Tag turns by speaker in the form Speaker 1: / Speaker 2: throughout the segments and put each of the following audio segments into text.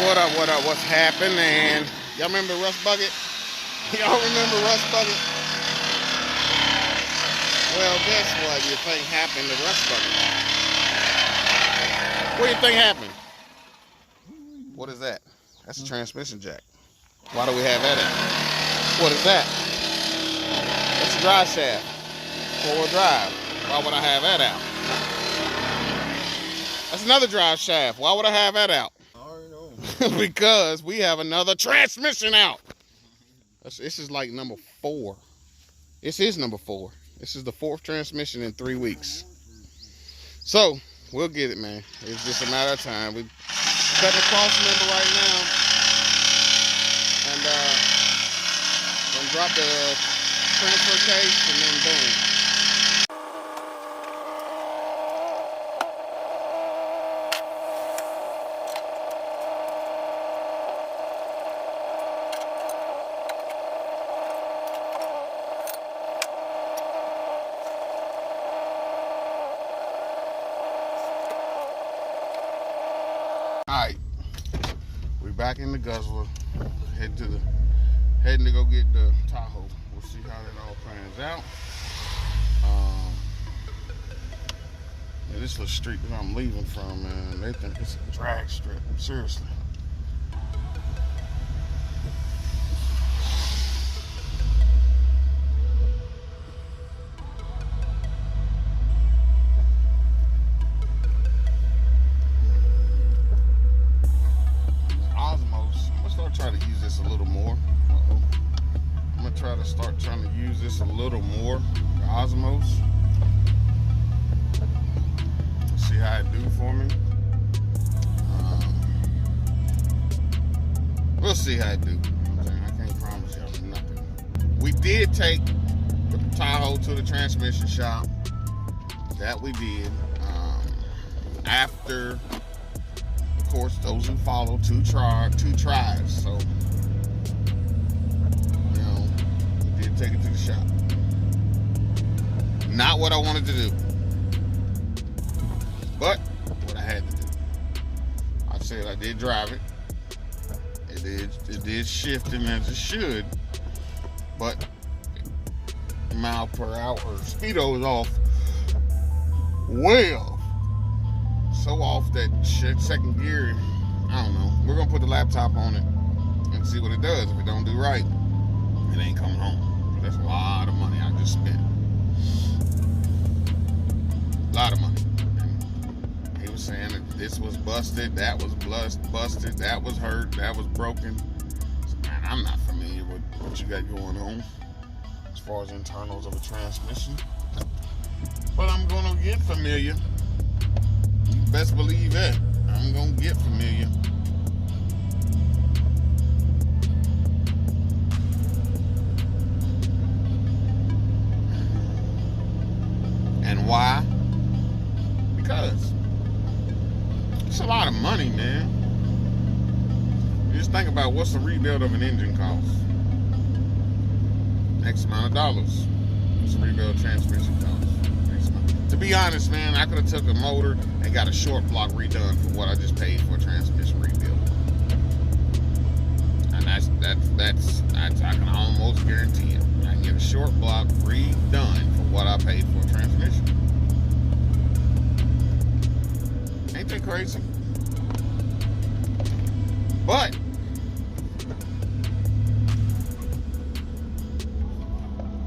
Speaker 1: What's happening? Y'all remember Rust Bucket? Y'all remember Rust Bucket? Well, guess what you think happened to Rust Bucket? What do you think happened? What is that? That's a transmission jack. Why do we have that at? What is that? That's a drive shaft. Four-wheel drive. Why would I have that out? That's another drive shaft. Why would I have that out? Because we have another transmission out. This is like number 4. This is number 4. This is the 4th transmission in 3 weeks. So we'll get it, man. It's just a matter of time. We're cutting the cross member right now, and gonna drop the transfer case, and then boom. Alright, we're back in the guzzler, heading to go get the Tahoe. We'll see how that all pans out. Yeah, this little street that I'm leaving from, man, they think it's a drag strip, seriously. Try to use this a little more. I'm gonna try to start trying to use this a little more. The Osmos. See how it do for me. We'll see how it do. I can't promise y'all nothing. We did take the Tahoe to the transmission shop. That we did. After, of course, those who follow two tries. So, you know, we did take it to the shop. Not what I wanted to do, but what I had to do. I said I did drive it. It did shifting as it should, but mile per hour speedo is off. Way off. So off that shit, second gear, I don't know. We're gonna put the laptop on it and see what it does. If it don't do right, it ain't coming home. That's a lot of money I just spent. A lot of money. And he was saying that this was busted, that was busted, that was hurt, that was broken. So, man, I'm not familiar with what you got going on as far as internals of a transmission. But I'm gonna get familiar. You best believe that. I'm gonna get familiar. And why? Because it's a lot of money, man. You just think about what's the rebuild of an engine cost. X amount of dollars. What's the rebuild transmission cost? To be honest, man, I could have took a motor and got a short block redone for what I just paid for a transmission rebuild. And that's I can almost guarantee it. I can get a short block redone for what I paid for a transmission. Ain't that crazy? But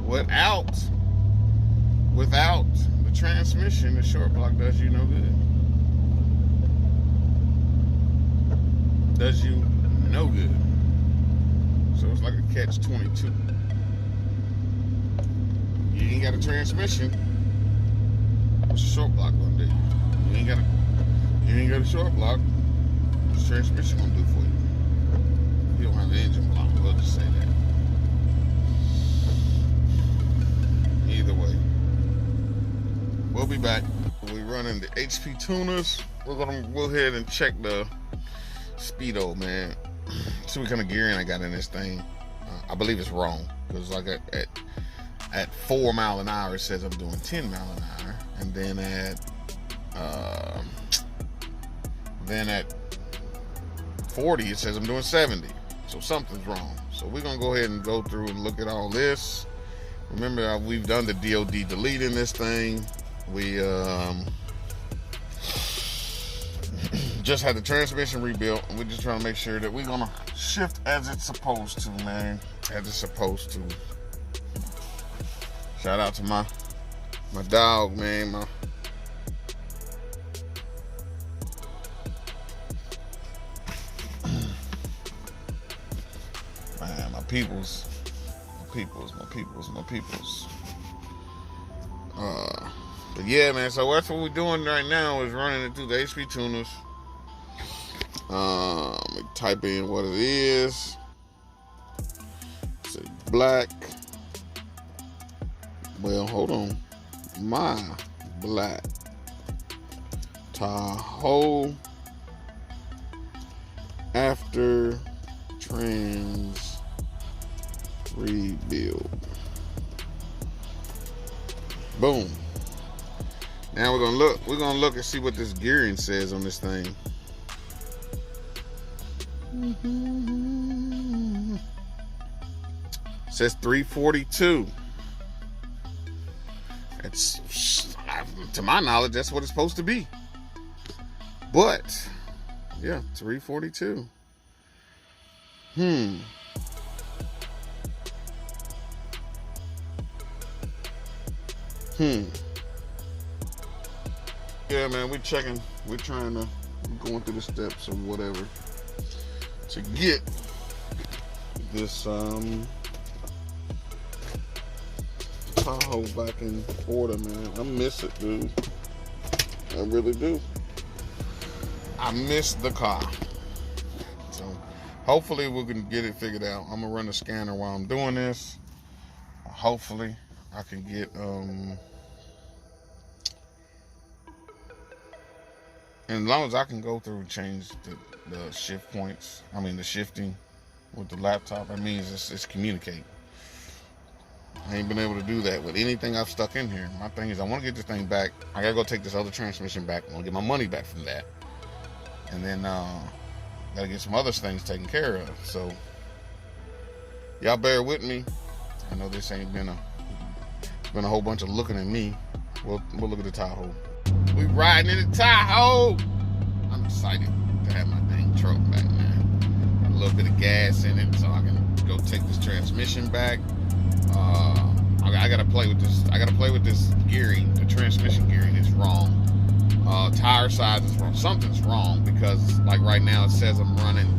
Speaker 1: without the transmission, the short block does you no good. Does you no good. So it's like a catch-22. You ain't got a transmission. What's a short block gonna do? You ain't got a short block. What's the transmission gonna do for you? You don't have an engine block. We'll just say that. Either way, we'll be back. We're running the Hptuners. We're gonna go ahead and check the speedo, man. See what kind of gearing I got in this thing. I believe it's wrong because like at 4 miles an hour it says I'm doing 10 miles an hour, and then at 40, it says I'm doing 70. So something's wrong. So we're gonna go ahead and go through and look at all this. Remember, we've done the DOD delete in this thing. We just had the transmission rebuilt, and we're just trying to make sure that we're gonna shift as it's supposed to, man. As it's supposed to. Shout out to my dog, man. My peoples. But yeah, man, so that's what we're doing right now is running it through the HP tuners. Let me type in what it is. Say black. Well, hold on. My black Tahoe after trans rebuild. Boom. Now we're gonna look and see what this gearing says on this thing. It says 342. It's, to my knowledge, that's what it's supposed to be. But yeah, 342. Yeah, man, we're trying to, going through the steps or whatever to get this Tahoe back in order, man. I miss it, dude. I really do. I miss the car. So hopefully we can get it figured out. I'm gonna run the scanner while I'm doing this. Hopefully I can get and as long as I can go through and change the shift points, the shifting with the laptop, that means it's communicating. I ain't been able to do that with anything I've stuck in here. My thing is I want to get this thing back. I gotta go take this other transmission back. I want to get my money back from that. And then gotta get some other things taken care of. So y'all bear with me. I know this ain't been a whole bunch of looking at me. We'll look at the Tahoe. We riding in the Tahoe. I'm excited to have my dang truck back, man. Got a little bit of gas in it, so I can go take this transmission back. I gotta play with this. I gotta play with this gearing. The transmission gearing is wrong. Tire size is wrong. Something's wrong because, like right now, it says I'm running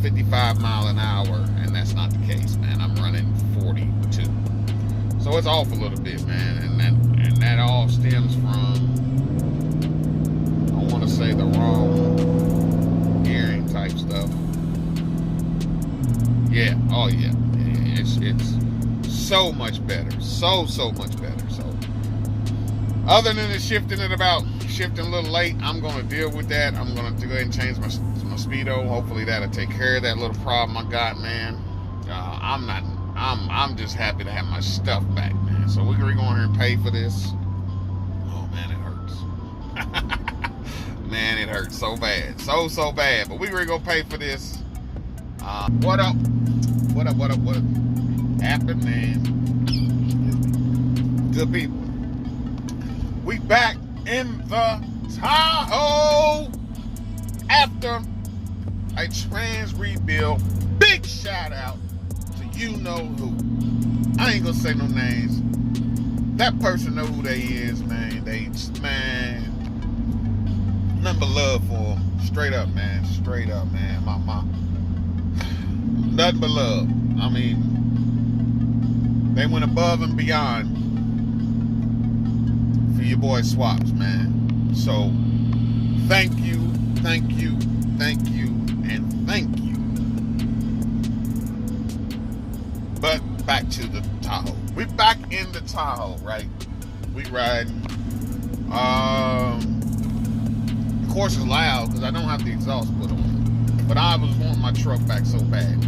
Speaker 1: 55 mile an hour, and that's not the case, man. I'm running 42. So it's off a little bit, man, and that all stems from, I want to say, the wrong gearing type stuff. Yeah, oh yeah, it's so much better, so much better. So other than the shifting a little late, I'm gonna deal with that. I'm gonna go ahead and change my speedo. Hopefully that'll take care of that little problem I got, man. I'm just happy to have my stuff back, man. So we're gonna go in here and pay for this. Oh man, it hurts. Man, it hurts so bad, so bad. But we're gonna go pay for this. What up? What happened, man? Good people. We back in the Tahoe after a trans rebuild. Big shout out to you know who. I ain't gonna say no names. That person know who they is, man. Nothing but love for them. Straight up, man. Straight up, man. My nothing but love. I mean, they went above and beyond for your boy Swaps, man. So thank you, and thank you. But back to the Tahoe. We're back in the Tahoe, right? We riding. Of course it's loud because I don't have the exhaust put on. But I was wanting my truck back so bad.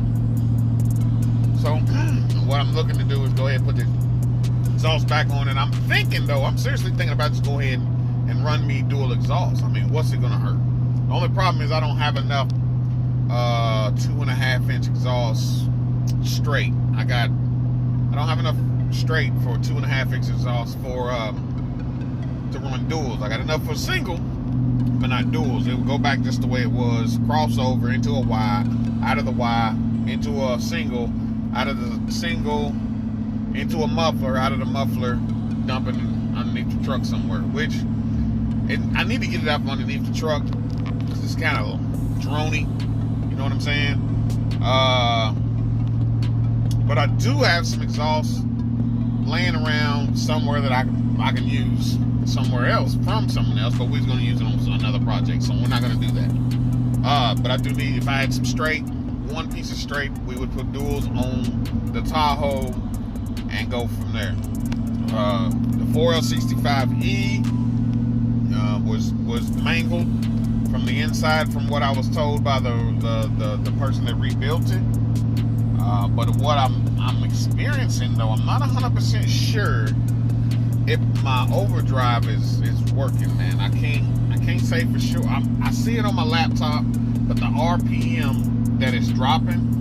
Speaker 1: So what I'm looking to do is go ahead and put the exhaust back on. And I'm seriously thinking about just go ahead and run me dual exhaust. I mean, what's it gonna hurt? The only problem is I don't have enough 2.5-inch exhaust straight. I don't have enough straight for 2.5-inch exhaust for to run duals. I got enough for single, but not duals. It would go back just the way it was. Crossover into a Y, out of the Y into a single, out of the single into a muffler, out of the muffler, dumping underneath the truck somewhere. Which I need to get it up underneath the truck. It's kind of droney. You know what I'm saying? But I do have some exhaust laying around somewhere that I can use somewhere else from someone else, but we're going to use it on another project, so we're not going to do that. But I do need, if I had some straight, one piece of straight, we would put duals on the Tahoe and go from there. The 4L65E was mangled from the inside, from what I was told by the person that rebuilt it. But what I'm experiencing, though, I'm not 100% sure if my overdrive is working, man. I can't say for sure. I see it on my laptop, but the RPM that it's dropping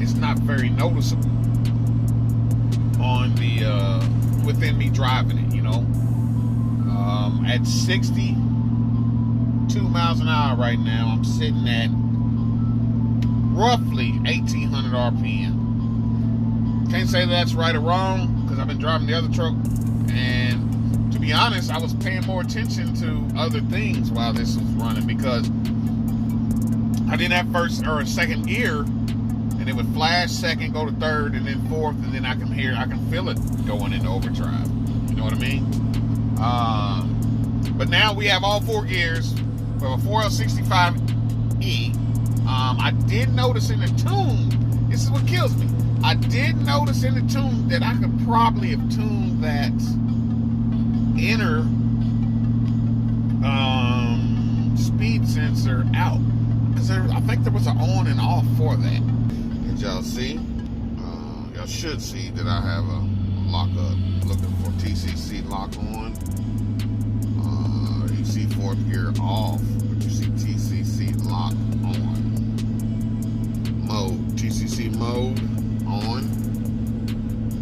Speaker 1: is not very noticeable on the within me driving it. You know, at 62 miles an hour right now, I'm sitting at roughly 1,800 RPM. Can't say that's right or wrong, because I've been driving the other truck, and to be honest, I was paying more attention to other things while this was running, because I didn't have first or second gear, and it would flash second, go to third, and then fourth, and then I can feel it going into overdrive. You know what I mean? But now we have all 4 gears. We have a 4L65E. I did notice in the tune, this is what kills me, I did notice in the tune that I could probably have tuned that inner speed sensor out, because I think there was an on and off for that. Did y'all see? Y'all should see that I have a lock up. Looking for TCC lock on. You see 4th gear off, but you see TCC lock on. Mode, TCC mode on,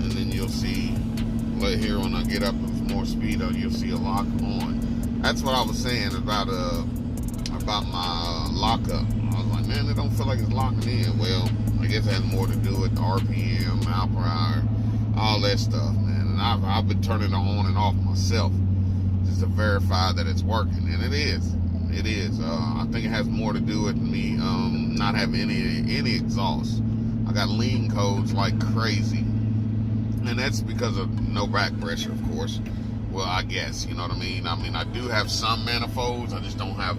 Speaker 1: and then you'll see right here when I get up with more speed, you'll see a lock on. That's what I was saying about my lockup. I was like, man, it don't feel like it's locking in. Well, I guess it has more to do with the RPM, mile per hour, all that stuff, man. And I've been turning it on and off myself just to verify that it's working, and it is. It is. I think it has more to do with me not having any exhaust. I got lean codes like crazy, and that's because of no back pressure, of course. Well, I guess, you know what I mean. I do have some manifolds. I just don't have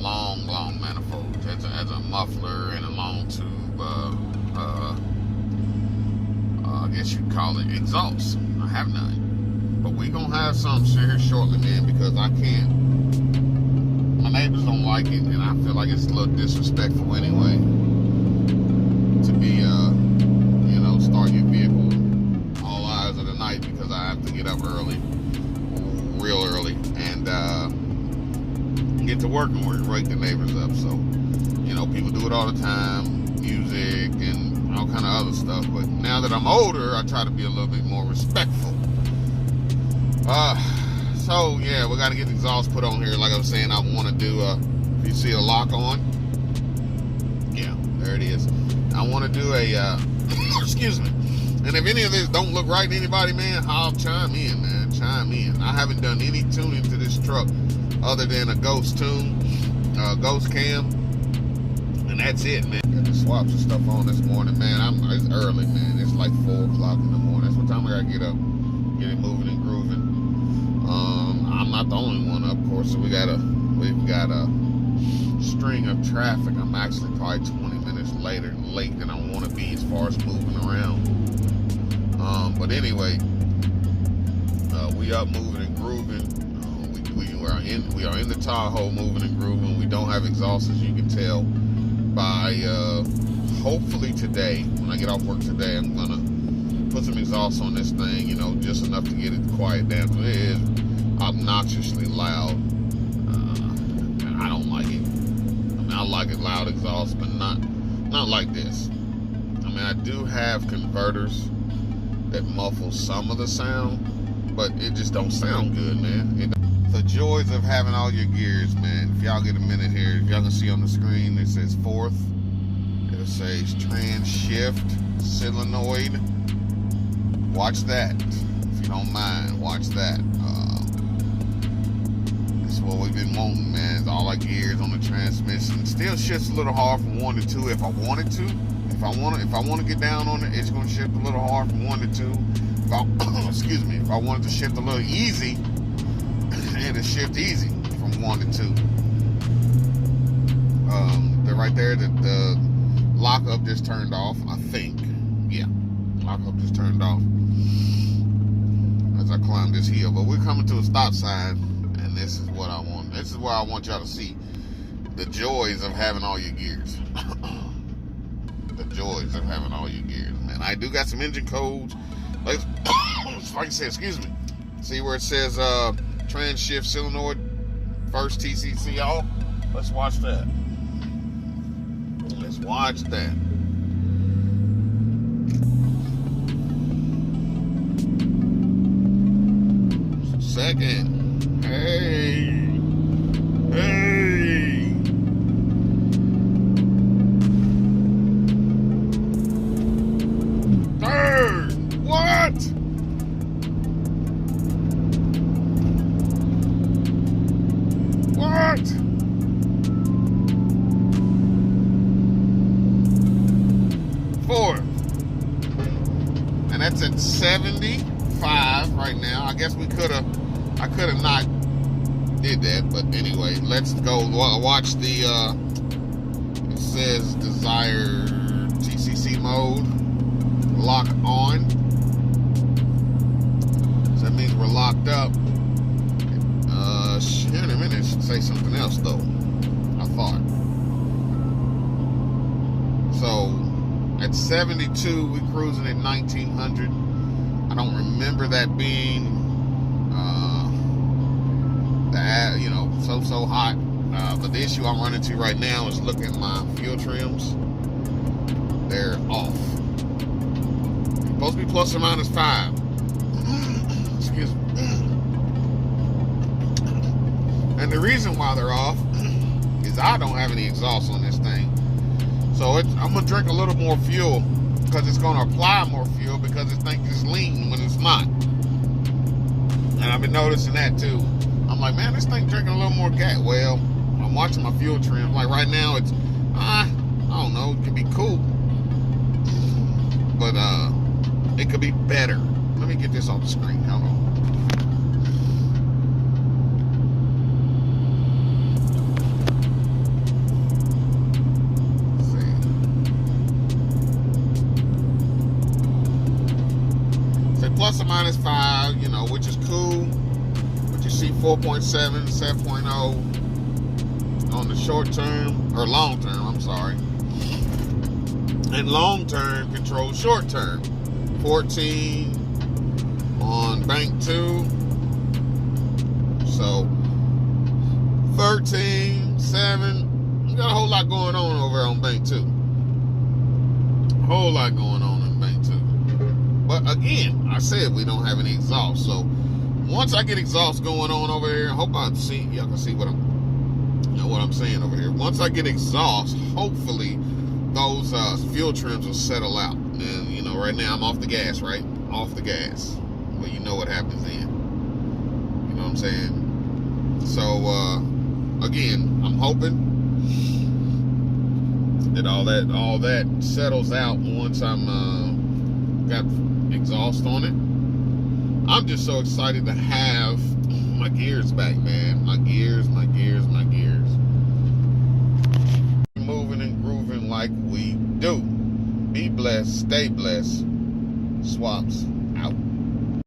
Speaker 1: long manifolds as a muffler and a long tube. I guess you'd call it exhaust. I have none, but we gonna have some here shortly, man, because I can't. My neighbors don't like it, and I feel like it's a little disrespectful anyway to be, start your vehicle all hours of the night, because I have to get up early, real early, and get to work and wake the neighbors up. So, people do it all the time, music and all kind of other stuff. But now that I'm older, I try to be a little bit more respectful. So yeah, we got to get the exhaust put on here. Like I was saying, I want to do if you see a lock on, yeah, there it is. I want to do a excuse me. And if any of this don't look right to anybody, man, I'll chime in, man. Chime in. I haven't done any tuning to this truck other than a ghost tune, ghost cam, and that's it, man. Got to swap some stuff on this morning, man. It's early, man. It's like 4 o'clock in the morning. That's what time I gotta get up, get it moving and grooving. I'm not the only one, of course. So we've got a string of traffic. I'm actually probably 20 minutes late than I want to be as far as moving around. But anyway, we up moving and grooving. We are in the Tahoe moving and grooving. We don't have exhaust, as you can tell. By hopefully today, when I get off work today, I'm gonna put some exhaust on this thing, just enough to get it quiet down. It is obnoxiously loud, and I don't like it. I like it, loud exhaust, but not like this. I mean, I do have converters that muffle some of the sound, but it just don't sound good, man. The joys of having all your gears, man. If y'all get a minute here, if y'all can see on the screen, it says fourth. It'll say trans shift solenoid. Watch that, if you don't mind. Watch that. This is what we've been wanting, man. All our gears on the transmission. Still shifts a little hard from 1 to 2 if I wanted to. If I want to get down on it, it's going to shift a little hard from 1 to 2. Excuse me. If I wanted to shift a little easy, it'll shift easy from 1 to 2. They're right there. The lockup just turned off, I think. Yeah, lockup just turned off as I climb this hill. But we're coming to a stop sign, and this is what I want. This is what I want y'all to see. The joys of having all your gears. The joys of having all your gears, man. I do got some engine codes. Like I said, excuse me. See where it says trans shift solenoid first TCC off? Let's watch that. Let's watch that. Second. Hey. Third. What? What? Fourth. And that's at 75 right now. I guess I could have not did that, but anyway, let's go watch the it says desired TCC mode lock on, so that means we're locked up. Here in a minute it should say something else though, I thought. So at 72 we cruising at 1900. I don't remember that being so hot, but the issue I'm running into right now is looking at my fuel trims. They're off. They're supposed to be plus or minus 5. Excuse me. And the reason why they're off is I don't have any exhaust on this thing, so I'm gonna drink a little more fuel because it's gonna apply more fuel because this thing is lean when it's not. And I've been noticing that too. I'm like, man, this thing drinking a little more gas. Well, I'm watching my fuel trim. Like right now, it's, I don't know, it could be cool, but it could be better. Let me get this off the screen. Hold on. Let's see. Say plus or minus 5, which is cool. See 4.7, 7.0 on the short term, or long term, I'm sorry. And long term controls short term. 14 on bank 2. So 13, 7. We got a whole lot going on over on bank 2. A whole lot going on in bank 2. But again, I said we don't have any exhaust, so once I get exhaust going on over here, I hope y'all can see what I'm saying over here. Once I get exhaust, hopefully those fuel trims will settle out. And right now I'm off the gas, right? Off the gas. Well, you know what happens then. You know what I'm saying? So again, I'm hoping that all that settles out once I'm got exhaust on it. I'm just so excited to have my gears back, man. My gears. Moving and grooving like we do. Be blessed, stay blessed. Swaps.